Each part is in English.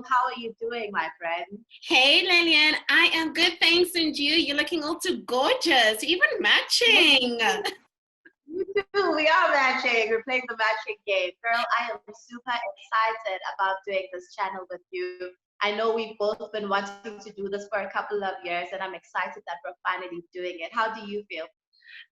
How are you doing, my friend? Hey Lillian, I am good, thanks, and you? You're looking all too gorgeous, even matching. You too. We are matching. We're playing the matching game. Girl, I am super excited about doing this channel with you. I know we've both been wanting to do this for a couple of years, and I'm excited that we're finally doing it. How do you feel?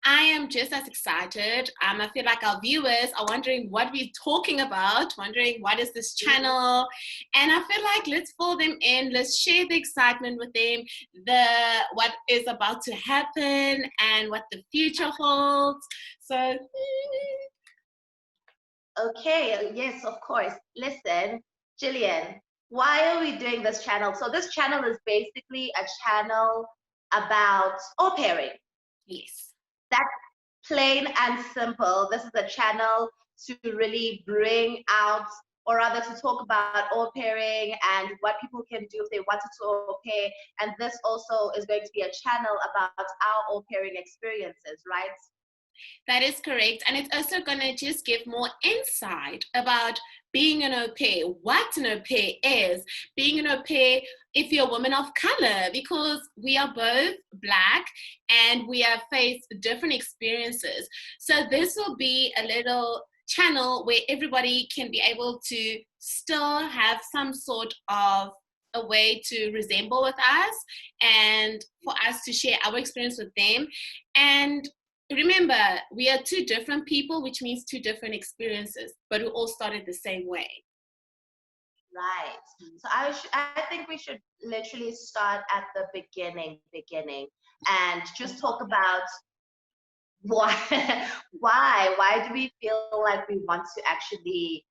I am just as excited. I feel like our viewers are wondering what we're talking about, wondering what is this channel, and I feel like let's pull them in. Let's share the excitement with them, what is about to happen, and what the future holds. So. Okay, yes, of course. Listen, Gillian, why are we doing this channel? So this channel is basically a channel about Aupairing. Yes. That's plain and simple. This is a channel to really bring out, or rather to talk about Aupairing and what people can do if they wanted to au pair. And this also is going to be a channel about our Aupairing experiences, right? That is correct. And it's also going to just give more insight about being an au pair, what an au pair is, being an au pair if you're a woman of color, because we are both Black and we have faced different experiences. So this will be a little channel where everybody can be able to still have some sort of a way to resemble with us and for us to share our experience with them. And remember, we are two different people, which means two different experiences, but we all started the same way. Right. So I think we should literally start at the beginning, and just talk about why, why do we feel like we want to actually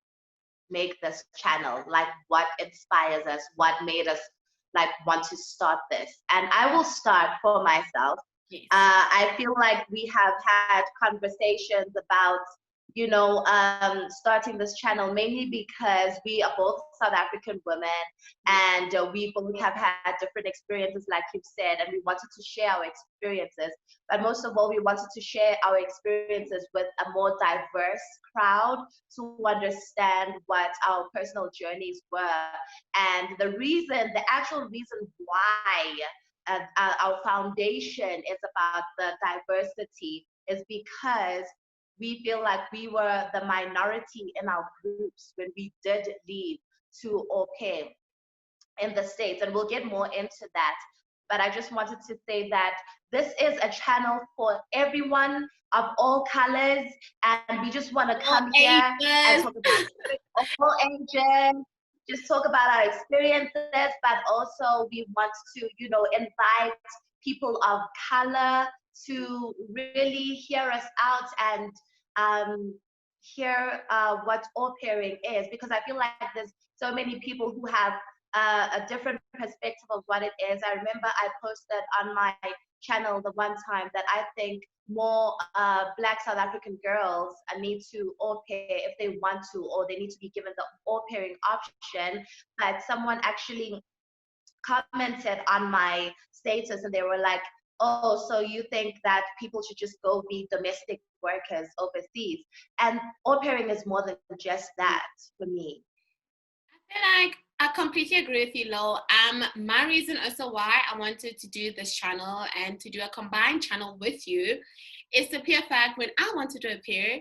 make this channel? Like, what inspires us? What made us like want to start this? And I will start for myself. Yes. I feel like we have had conversations about, starting this channel mainly because we are both South African women, and we both have had different experiences, like you've said, and we wanted to share our experiences. But most of all, we wanted to share our experiences with a more diverse crowd to understand what our personal journeys were. And the actual reason why our foundation is about the diversity is because we feel like we were the minority in our groups when we did leave to Aupair in the States, and we'll get more into that. But I just wanted to say that this is a channel for everyone of all colors, and we just want to come here and talk about all ages, just talk about our experiences, but also we want to, invite people of color to really hear us out and hear what Aupairing is, because I feel like there's so many people who have a different perspective of what it is. I remember I posted on my channel the one time that I think more Black South African girls need to au pair if they want to, or they need to be given the Aupairing option. But someone actually commented on my status and they were like, oh, so you think that people should just go be domestic workers overseas? And Aupairing is more than just that for me. I feel like I completely agree with you, Lill. My reason also why I wanted to do this channel and to do a combined channel with you is the pure fact when I wanted to appear,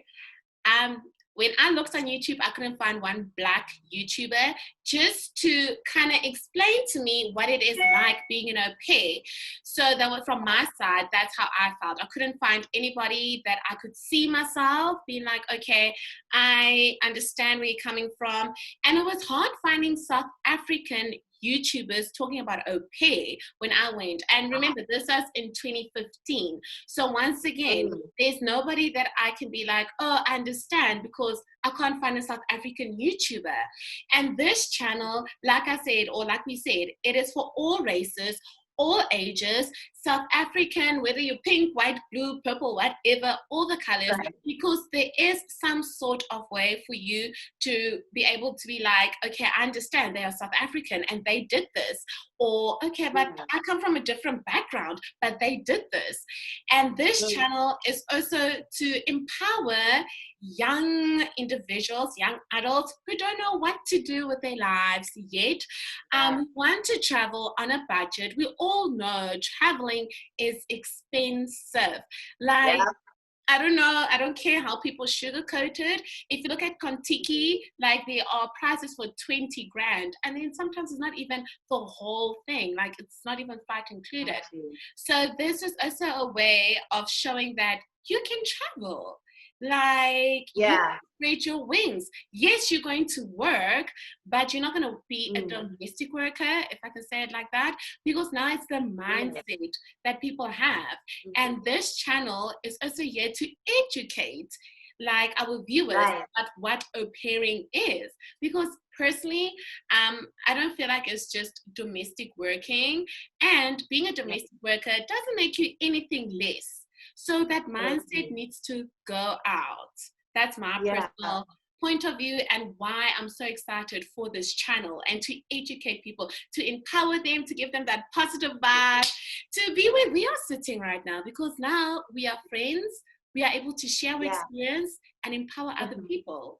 when I looked on YouTube, I couldn't find one Black YouTuber just to kind of explain to me what it is like being an au pair. So that was from my side, that's how I felt. I couldn't find anybody that I could see myself being like, okay, I understand where you're coming from. And it was hard finding South African YouTubers talking about au pair when I went. And remember, this was in 2015. So once again, there's nobody that I can be like, oh, I understand, because I can't find a South African YouTuber. And this channel, like I said, or like we said, it is for all races, all ages, South African, whether you're pink, white, blue, purple, whatever, all the colors, because there is some sort of way for you to be able to be like, okay, I understand they are South African and they did this, or okay, but I come from a different background, but they did this. And this channel is also to empower young individuals, young adults who don't know what to do with their lives yet, want to travel on a budget. We all know traveling is expensive. Like, I don't know, I don't care how people sugarcoat it. If you look at Kontiki, like there are prices for 20 grand, and then sometimes it's not even the whole thing, like it's not even flight included. So this is also a way of showing that you can travel. Like, you can spread your wings. Yes, you're going to work, but you're not going to be a domestic worker, if I can say it like that, because now it's the mindset that people have. And this channel is also here to educate, like, our viewers about what Aupairing is. Because personally, I don't feel like it's just domestic working, and being a domestic worker doesn't make you anything less. So that mindset needs to go out. That's my personal point of view, and why I'm so excited for this channel, and to educate people, to empower them, to give them that positive vibe, to be where we are sitting right now, because now we are friends, we are able to share our experience and empower other people.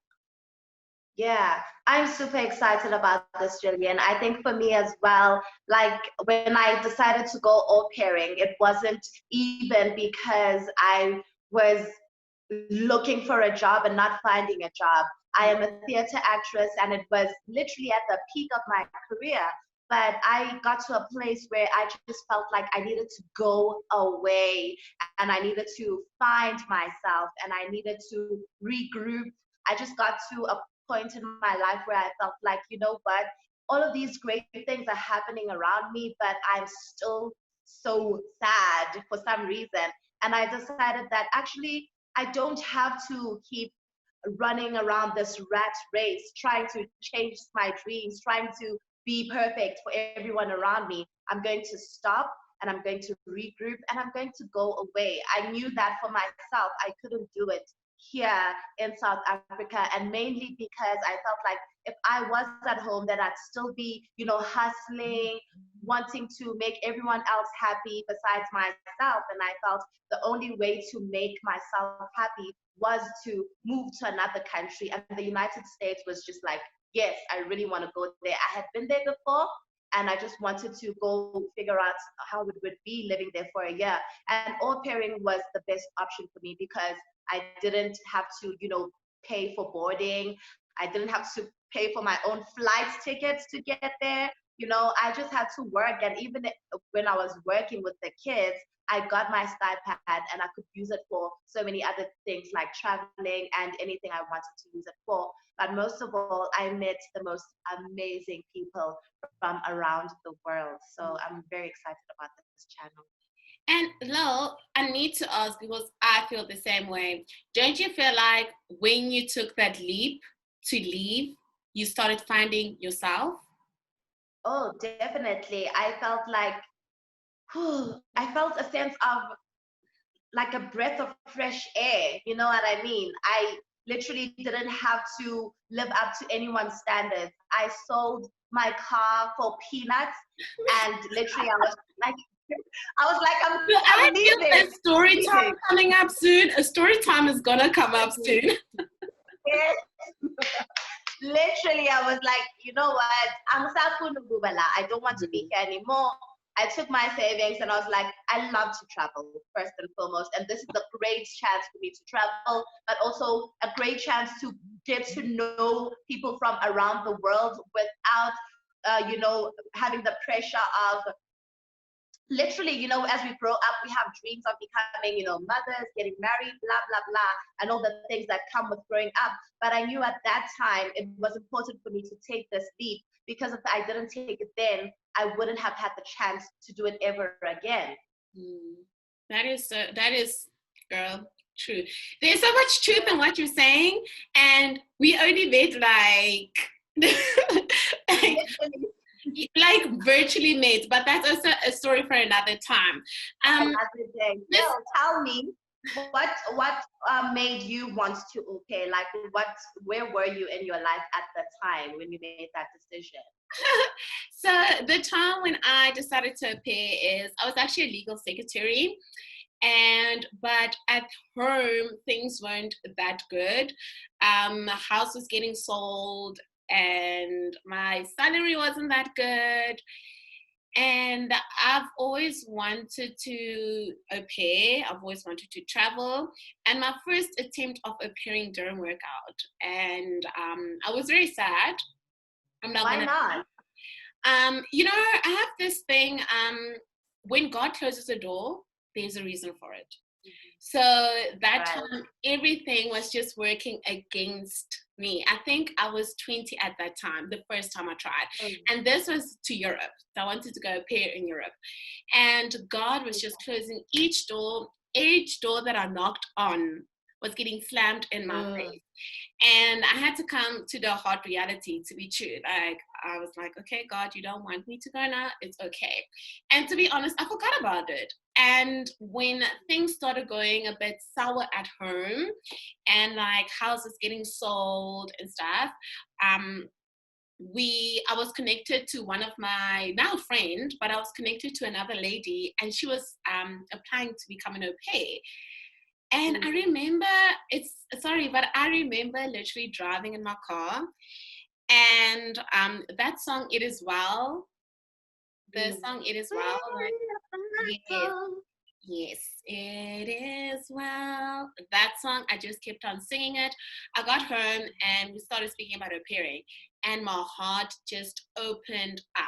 Yeah, I'm super excited about this, Gillian. I think for me as well, like when I decided to go Aupairing, it wasn't even because I was looking for a job and not finding a job. I am a theater actress, and it was literally at the peak of my career. But I got to a place where I just felt like I needed to go away, and I needed to find myself, and I needed to regroup. I just got to a point in my life where I felt like, you know what, all of these great things are happening around me, but I'm still so sad for some reason. And I decided that actually I don't have to keep running around this rat race, trying to change my dreams, trying to be perfect for everyone around me. I'm going to stop, and I'm going to regroup, and I'm going to go away. I knew that for myself, I couldn't do it here in South Africa, and mainly because I felt like if I was at home, then I'd still be, you know, hustling, wanting to make everyone else happy besides myself. And I felt the only way to make myself happy was to move to another country, and the United States was just like, yes, I really want to go there. I had been there before, and I just wanted to go figure out how it would be living there for a year. And Aupairing was the best option for me because I didn't have to, you know, pay for boarding. I didn't have to pay for my own flight tickets to get there. You know, I just had to work. And even when I was working with the kids, I got my stipend, and I could use it for so many other things like traveling and anything I wanted to use it for. But most of all, I met the most amazing people from around the world. So I'm very excited about this channel. And Lill, I need to ask, because I feel the same way. Don't you feel like when you took that leap to leave, you started finding yourself? Oh, definitely. I felt like, I felt a sense of like a breath of fresh air. You know what I mean? I literally didn't have to live up to anyone's standards. I sold my car for peanuts, and literally I'm I feel leaving. a story time coming up soon. A story time is gonna come up soon. Yes. Literally, I was like, you know what? I don't want to be here anymore. I took my savings, and I was like, I love to travel first and foremost. And this is a great chance for me to travel, but also a great chance to get to know people from around the world without, you know, having the pressure of literally, you know, as we grow up, we have dreams of becoming, you know, mothers, getting married, blah, blah, blah, and all the things that come with growing up. But I knew at that time it was important for me to take this leap, because if I didn't take it then, I wouldn't have had the chance to do it ever again. That is, girl, true. There's so much truth in what you're saying, and we only met like like virtually mates, but that's also a story for another time. Another day. Gill, tell me, what made you want to au pair? Like, where were you in your life at the time when you made that decision? So the time when I decided to au pair is I was actually a legal secretary, but at home things weren't that good. House was getting sold and my salary wasn't that good. And I've always wanted to au pair. I've always wanted to travel. And my first attempt of au pairing didn't work out. And I was very sad. I'm not Why gonna. not? I have this thing. When God closes a door, there's a reason for it. So that time, everything was just working against me. I think I was 20 at that time, the first time I tried. And this was to Europe. So I wanted to go au pair in Europe. And God was just closing each door that I knocked on was getting slammed in my face. And I had to come to the hard reality, to be true. Like, I was like, okay, God, you don't want me to go now? It's okay. And to be honest, I forgot about it. And when things started going a bit sour at home and like houses getting sold and stuff, I was connected to one of my now friend, but I was connected to another lady and she was applying to become an au pair. And I remember, I remember literally driving in my car and that song, It Is Well, the song It Is Well, like, yes, it is well. That song, I just kept on singing it. I got home and we started speaking about au-pairing and my heart just opened up.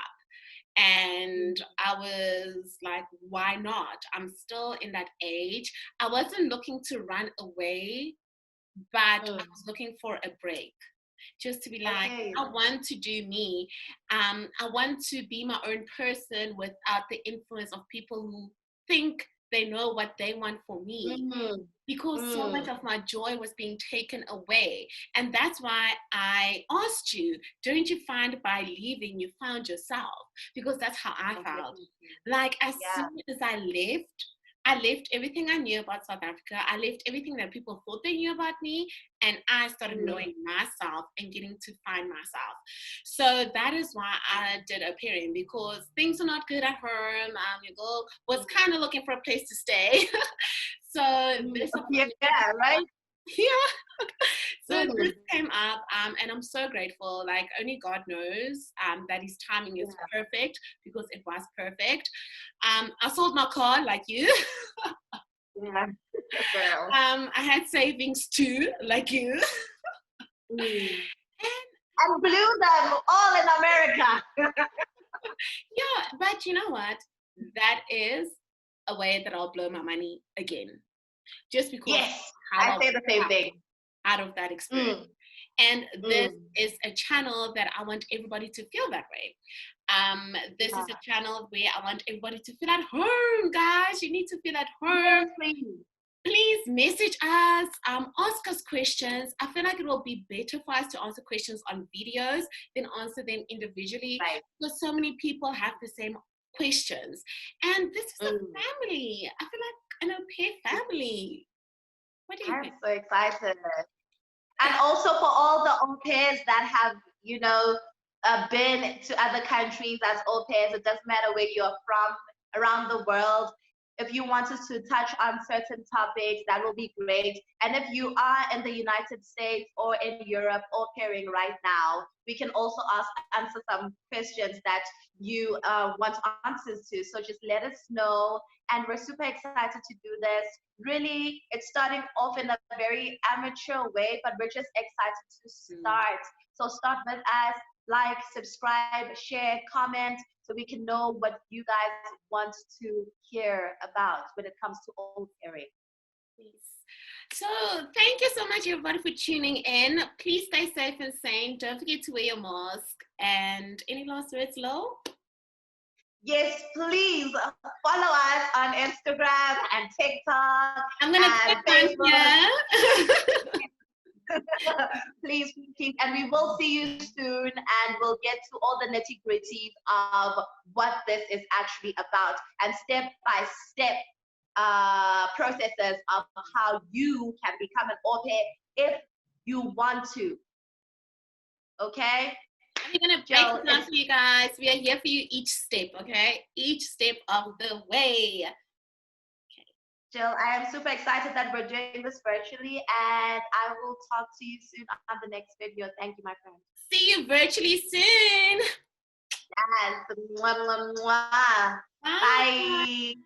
And I was like, why not? I'm still in that age. I wasn't looking to run away, but I was looking for a break. Just to be like, I want to do me. I want to be my own person without the influence of people who think they know what they want for me. Because so much of my joy was being taken away. And that's why I asked you, don't you find by leaving you found yourself? Because that's how I felt. Like as soon as I left everything I knew about South Africa. I left everything that people thought they knew about me. And I started knowing myself and getting to find myself. So that is why I did au-pairing, because things are not good at home. Your girl was kind of looking for a place to stay. So this right? Yeah. So this came up, and I'm so grateful. Like only God knows that His timing is perfect, because it was perfect. I sold my car like you. I had savings too, like you. And blew them all in America. Yeah, but you know what? That is a way that I'll blow my money again. Just because I say the same thing. Out of that experience. And this is a channel that I want everybody to feel that way. This is a channel where I want everybody to feel at home, guys. You need to feel at home. Please message us, ask us questions. I feel like it will be better for us to answer questions on videos than answer them individually. Because so many people have the same questions. And this is a family. I feel like an au pair family. What do you think? I'm so excited. And also for all the au pairs that have, been to other countries as au pairs, it doesn't matter where you're from around the world. If you want us to touch on certain topics, that will be great. And if you are in the United States or in Europe au-pairing right now, we can also answer some questions that you want answers to. So just let us know. And we're super excited to do this. Really, it's starting off in a very amateur way, but we're just excited to start. So start with us, like, subscribe, share, comment, so we can know what you guys want to hear about when it comes to au-pairing. So thank you so much, everybody, for tuning in. Please stay safe and sane. Don't forget to wear your mask. And any last words, Lill? Yes, please follow us on Instagram and TikTok. I'm going to click on here. Please and we will see you soon, and we'll get to all the nitty-gritties of what this is actually about and step-by-step processes of how you can become an au pair if you want to. Okay? We're gonna break it down for you guys. We are here for you each step, okay? Each step of the way. Jill, I am super excited that we're doing this virtually, and I will talk to you soon on the next video. Thank you, my friend. See you virtually soon. Yes. Mwah, mwah, mwah. Bye. Bye.